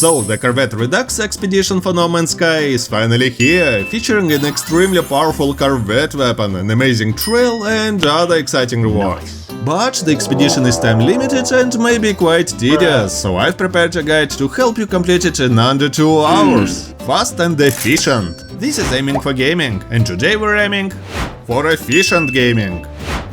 So, the Corvette Redux expedition for No Man's Sky is finally here, featuring an extremely powerful Corvette weapon, an amazing trail and other exciting rewards. But the expedition is time limited and may be quite tedious, so I've prepared a guide to help you complete it in under 2 hours. Fast and efficient. This is aiming for gaming, and today we're aiming for efficient gaming.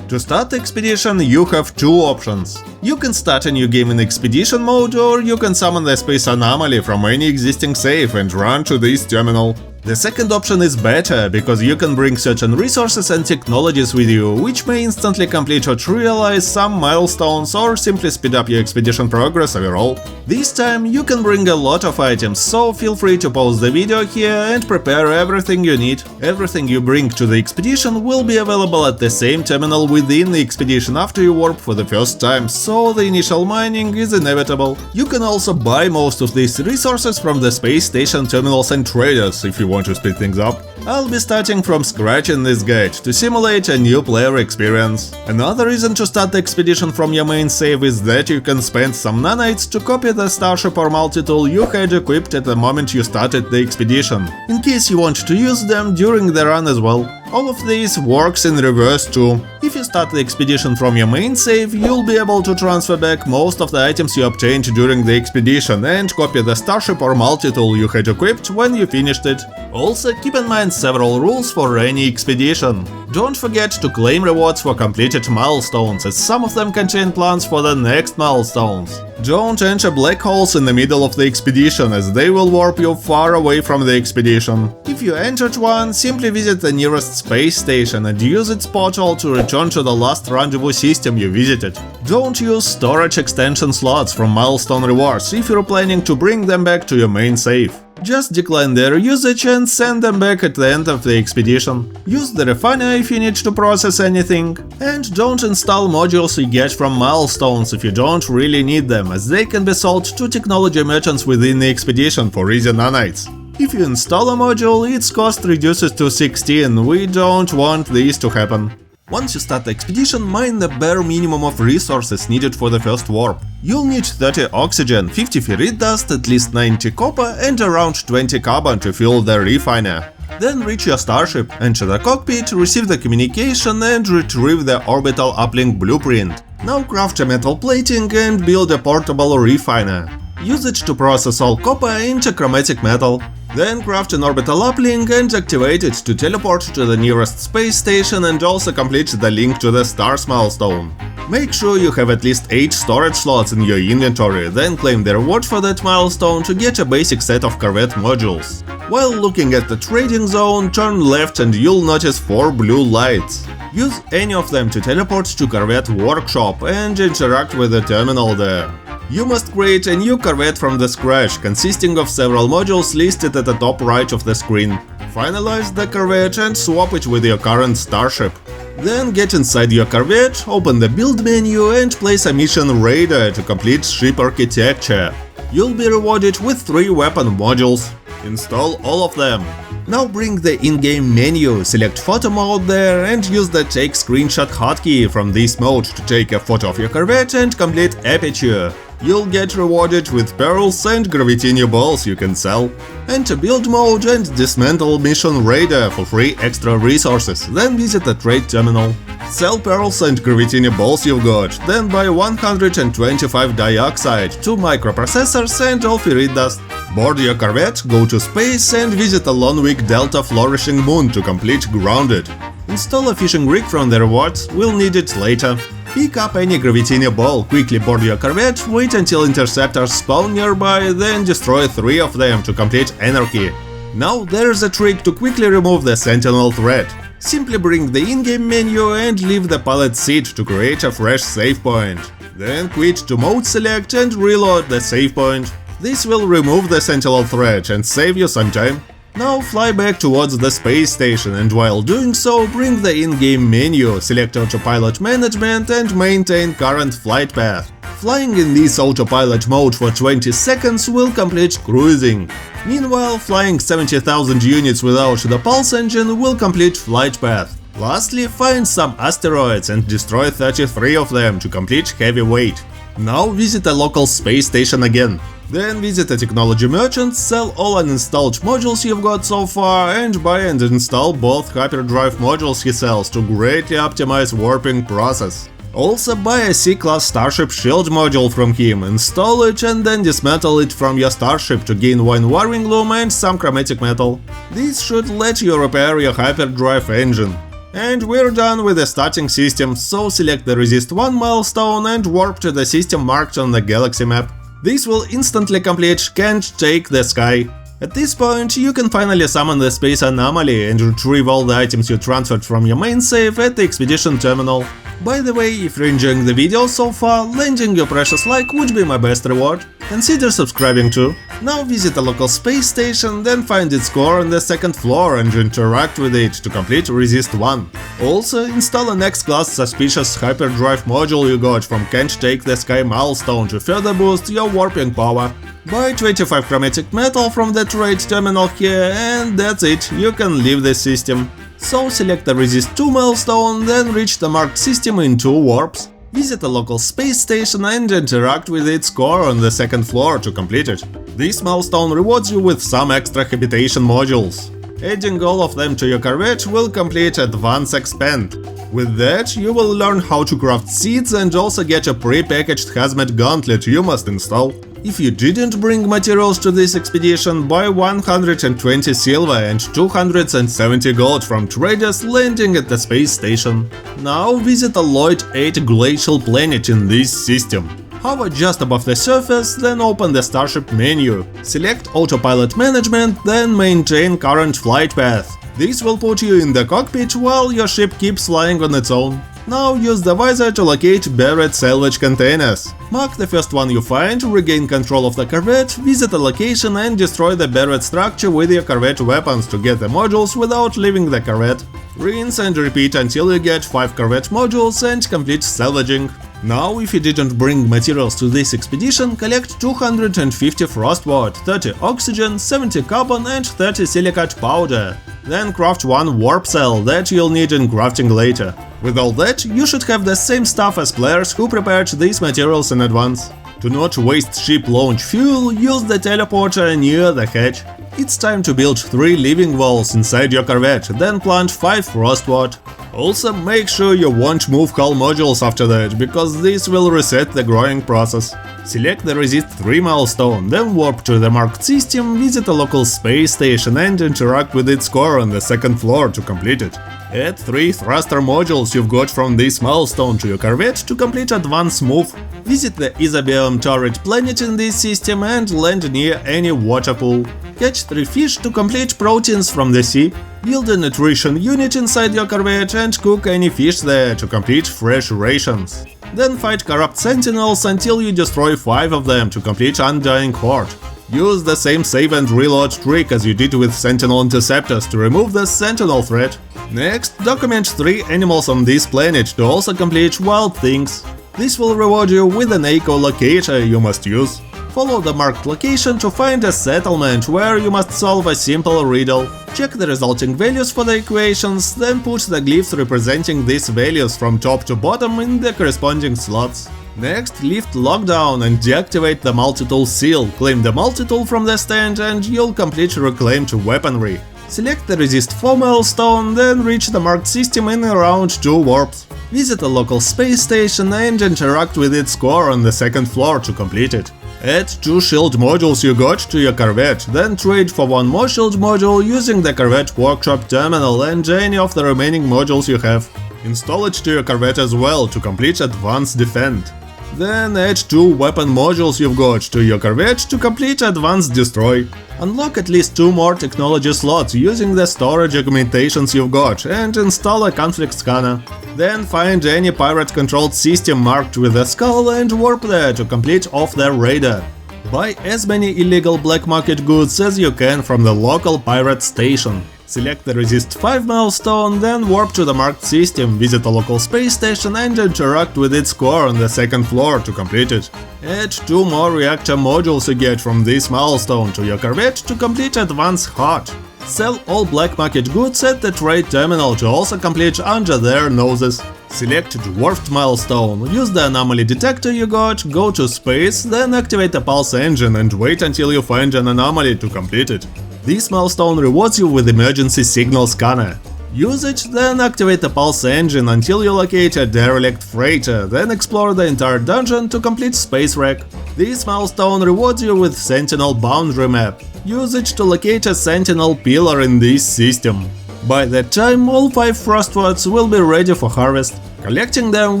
To start the expedition, you have 2 options. You can start a new game in expedition mode, or you can summon the space anomaly from any existing save and run to this terminal. The second option is better, because you can bring certain resources and technologies with you, which may instantly complete or realize some milestones or simply speed up your expedition progress overall. This time you can bring a lot of items, so feel free to pause the video here and prepare everything you need. Everything you bring to the expedition will be available at the same terminal within the expedition after you warp for the first time, so the initial mining is inevitable. You can also buy most of these resources from the space station terminals and traders if you want to speed things up. I'll be starting from scratch in this guide to simulate a new player experience. Another reason to start the expedition from your main save is that you can spend some nanites to copy the starship or multi-tool you had equipped at the moment you started the expedition, in case you want to use them during the run as well. All of this works in reverse too. If you start the expedition from your main save, you'll be able to transfer back most of the items you obtained during the expedition and copy the starship or multi-tool you had equipped when you finished it. Also, keep in mind several rules for any expedition. Don't forget to claim rewards for completed milestones, as some of them contain plans for the next milestones. Don't enter black holes in the middle of the expedition, as they will warp you far away from the expedition. If you entered one, simply visit the nearest space station and use its portal to return to the last rendezvous system you visited. Don't use storage extension slots from milestone rewards if you're planning to bring them back to your main save. Just decline their usage and send them back at the end of the expedition. Use the refiner if you need to process anything. And don't install modules you get from milestones if you don't really need them, as they can be sold to technology merchants within the expedition for easy nanites. If you install a module, its cost reduces to 16, we don't want this to happen. Once you start the expedition, mine the bare minimum of resources needed for the first warp. You'll need 30 oxygen, 50 ferrite dust, at least 90 copper and around 20 carbon to fuel the refiner. Then reach your starship, enter the cockpit, receive the communication and retrieve the orbital uplink blueprint. Now craft a metal plating and build a portable refiner. Use it to process all copper into chromatic metal. Then craft an orbital uplink and activate it to teleport to the nearest space station and also complete the link to the Stars milestone. Make sure you have at least 8 storage slots in your inventory, then claim the reward for that milestone to get a basic set of Corvette modules. While looking at the trading zone, turn left and you'll notice 4 blue lights. Use any of them to teleport to Corvette Workshop and interact with the terminal there. You must create a new Corvette from the scratch, consisting of several modules listed at the top right of the screen. Finalize the Corvette and swap it with your current starship. Then get inside your Corvette, open the build menu and place a mission radar to complete ship architecture. You'll be rewarded with 3 weapon modules. Install all of them. Now bring the in-game menu, select photo mode there and use the take screenshot hotkey from this mode to take a photo of your Corvette and complete Aperture. You'll get rewarded with pearls and gravitini balls you can sell. Enter build mode and dismantle mission radar for free extra resources, then visit the trade terminal. Sell pearls and gravitini balls you've got, then buy 125 dioxide, 2 microprocessors and all ferrite dust. Board your Corvette, go to space and visit a Lone Delta flourishing moon to complete Grounded. Install a fishing rig from the rewards, we'll need it later. Pick up any gravitini ball, quickly board your Corvette, wait until interceptors spawn nearby, then destroy 3 of them to complete Anarchy. Now there's a trick to quickly remove the Sentinel threat. Simply bring the in-game menu and leave the pilot seat to create a fresh save point. Then quit to mode select and reload the save point. This will remove the Sentinel threat and save you some time. Now fly back towards the space station and while doing so, bring the in-game menu, select autopilot management and maintain current flight path. Flying in this autopilot mode for 20 seconds will complete cruising. Meanwhile, flying 70,000 units without the pulse engine will complete flight path. Lastly, find some asteroids and destroy 33 of them to complete heavy weight. Now visit a local space station again. Then visit a technology merchant, sell all uninstalled modules you've got so far, and buy and install both hyperdrive modules he sells to greatly optimize warping process. Also buy a C-class starship shield module from him, install it and then dismantle it from your starship to gain one warring loom and some chromatic metal. This should let you repair your hyperdrive engine. And we're done with the starting system, so select the Resist 1 milestone and warp to the system marked on the galaxy map. This will instantly complete Can't Take the Sky. At this point, you can finally summon the Space Anomaly and retrieve all the items you transferred from your main save at the expedition terminal. By the way, if you're enjoying the video so far, lending your precious like would be my best reward. Consider subscribing too. Now visit a local space station, then find its core on the second floor and interact with it to complete Resist 1. Also, install an X-class suspicious hyperdrive module you got from Can't Take the Sky milestone to further boost your warping power. Buy 25 chromatic metal from the trade terminal here, and that's it, you can leave the system. So select the Resist 2 milestone, then reach the marked system in 2 warps. Visit a local space station and interact with its core on the second floor to complete it. This milestone rewards you with some extra habitation modules. Adding all of them to your Corvette will complete Advanced Expand. With that, you will learn how to craft seeds and also get a pre-packaged hazmat gauntlet you must install. If you didn't bring materials to this expedition, buy 120 silver and 270 gold from traders landing at the space station. Now visit a Lloyd 8 glacial planet in this system. Hover just above the surface, then open the Starship menu. Select Autopilot Management, then maintain current flight path. This will put you in the cockpit while your ship keeps flying on its own. Now use the visor to locate buried salvage containers. Mark the first one you find, regain control of the Corvette, visit a location and destroy the buried structure with your Corvette weapons to get the modules without leaving the Corvette. Rinse and repeat until you get 5 Corvette modules and complete salvaging. Now, if you didn't bring materials to this expedition, collect 250 frostwood, 30 oxygen, 70 carbon and 30 silicate powder. Then craft 1 warp cell that you'll need in crafting later. With all that, you should have the same stuff as players who prepared these materials in advance. To not waste ship launch fuel, use the teleporter near the hatch. It's time to build 3 living walls inside your Corvette, then plant 5 frostwood. Also, make sure you won't move hull modules after that, because this will reset the growing process. Select the Resist 3 milestone, then warp to the marked system, visit a local space station and interact with its core on the second floor to complete it. Add 3 thruster modules you've got from this milestone to your Corvette to complete advanced move. Visit the Isabium turret planet in this system and land near any water pool. Catch 3 fish to complete proteins from the sea. Build a nutrition unit inside your Corvette and cook any fish there to complete fresh rations. Then fight corrupt sentinels until you destroy 5 of them to complete Undying Horde. Use the same save and reload trick as you did with sentinel interceptors to remove the sentinel threat. Next, document 3 animals on this planet to also complete wild things. This will reward you with an echolocator you must use. Follow the marked location to find a settlement where you must solve a simple riddle. Check the resulting values for the equations, then put the glyphs representing these values from top to bottom in the corresponding slots. Next, lift lockdown and deactivate the multi-tool seal, claim the multi-tool from the stand and you'll complete reclaimed weaponry. Select the Resist 4 milestone, then reach the marked system in around 2 warps. Visit a local space station and interact with its core on the second floor to complete it. Add 2 shield modules you got to your Corvette, then trade for 1 more shield module using the Corvette workshop terminal and any of the remaining modules you have. Install it to your Corvette as well to complete Advanced Defend. Then add 2 weapon modules you've got to your Corvette to complete Advanced Destroy. Unlock at least 2 more technology slots using the storage augmentations you've got and install a conflict scanner. Then find any pirate-controlled system marked with a skull and warp there to complete Off the Radar. Buy as many illegal black market goods as you can from the local pirate station. Select the Resist 5 milestone, then warp to the marked system, visit a local space station and interact with its core on the second floor to complete it. Add 2 more reactor modules you get from this milestone to your Corvette to complete Advanced Horde. Sell all black market goods at the trade terminal to also complete Under Their Noses. Select Dwarfed milestone, use the anomaly detector you got, go to space, then activate a pulse engine and wait until you find an anomaly to complete it. This milestone rewards you with emergency signal scanner. Use it, then activate the pulse engine until you locate a derelict freighter, then explore the entire dungeon to complete Spacewreck. This milestone rewards you with Sentinel boundary map. Use it to locate a Sentinel pillar in this system. By that time, all 5 frostwords will be ready for harvest. Collecting them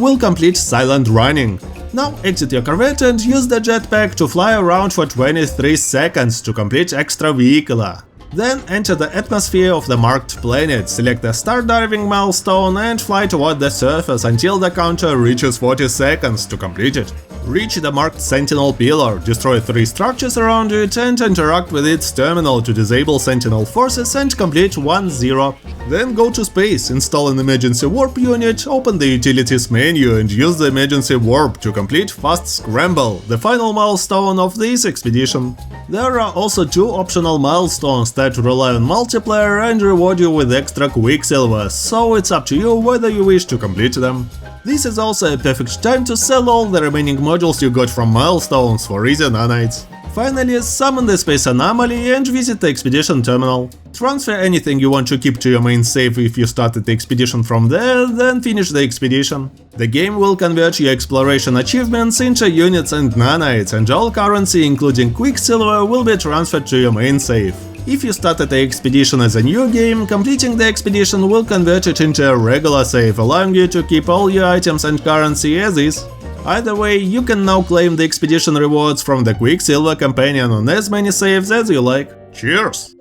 will complete silent running. Now exit your Corvette and use the jetpack to fly around for 23 seconds to complete Extravehicular. Then enter the atmosphere of the marked planet, select the Stardiving milestone and fly toward the surface until the counter reaches 40 seconds to complete it. Reach the marked Sentinel pillar, destroy 3 structures around it and interact with its terminal to disable Sentinel forces and complete 1-0. Then go to space, install an emergency warp unit, open the utilities menu and use the emergency warp to complete Fast Scramble, the final milestone of this expedition. There are also 2 optional milestones that rely on multiplayer and reward you with extra Quicksilver, so it's up to you whether you wish to complete them. This is also a perfect time to sell all the remaining modules you got from milestones for easy nanites. Finally, summon the Space Anomaly and visit the expedition terminal. Transfer anything you want to keep to your main save if you started the expedition from there, then finish the expedition. The game will convert your exploration achievements into units and nanites, and all currency, including Quicksilver, will be transferred to your main save. If you started the expedition as a new game, completing the expedition will convert it into a regular save, allowing you to keep all your items and currency as is. Either way, you can now claim the expedition rewards from the Quicksilver companion on as many saves as you like. Cheers!